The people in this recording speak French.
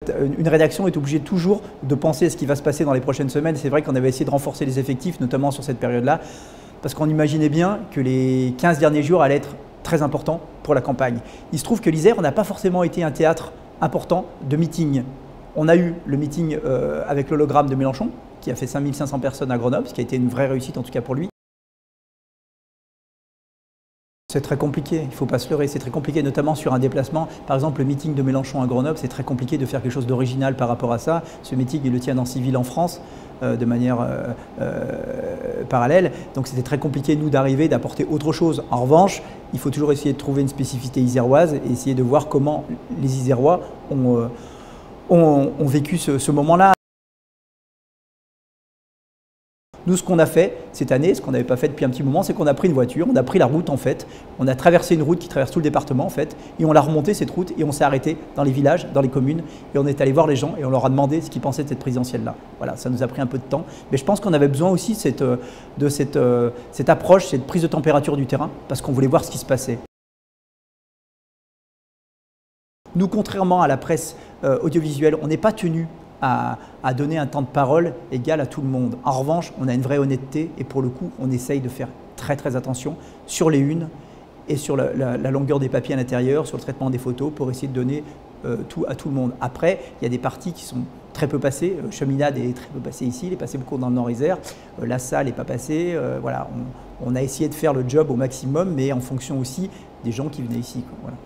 Une rédaction est obligée toujours de penser à ce qui va se passer dans les prochaines semaines. C'est vrai qu'on avait essayé de renforcer les effectifs, notamment sur cette période-là, parce qu'on imaginait bien que les 15 derniers jours allaient être très importants pour la campagne. Il se trouve que l'Isère n'a pas forcément été un théâtre important de meeting. On a eu le meeting avec l'hologramme de Mélenchon, qui a fait 5500 personnes à Grenoble, ce qui a été une vraie réussite en tout cas pour lui. C'est très compliqué, il ne faut pas se leurrer, c'est très compliqué, notamment sur un déplacement. Par exemple, le meeting de Mélenchon à Grenoble, c'est très compliqué de faire quelque chose d'original par rapport à ça. Ce meeting, il le tient en civil en France, de manière parallèle. Donc c'était très compliqué, nous, d'arriver, d'apporter autre chose. En revanche, il faut toujours essayer de trouver une spécificité iséroise et essayer de voir comment les Isérois ont vécu ce moment-là. Nous, ce qu'on a fait cette année, ce qu'on n'avait pas fait depuis un petit moment, c'est qu'on a pris une voiture, on a pris la route en fait, on a traversé une route qui traverse tout le département en fait, et on l'a remontée cette route et on s'est arrêté dans les villages, dans les communes, et on est allé voir les gens et on leur a demandé ce qu'ils pensaient de cette présidentielle-là. Voilà, ça nous a pris un peu de temps, mais je pense qu'on avait besoin aussi de cette approche, cette prise de température du terrain, parce qu'on voulait voir ce qui se passait. Nous, contrairement à la presse audiovisuelle, on n'est pas tenu à donner un temps de parole égal à tout le monde. En revanche, on a une vraie honnêteté et pour le coup, on essaye de faire très attention sur les unes et sur la longueur des papiers à l'intérieur, sur le traitement des photos pour essayer de donner tout à tout le monde. Après, il y a des parties qui sont très peu passées. Cheminade est très peu passé ici, il est passé beaucoup dans le Nord-Isère. La Salle n'est pas passée. Voilà, on a essayé de faire le job au maximum, mais en fonction aussi des gens qui venaient ici, quoi. Voilà.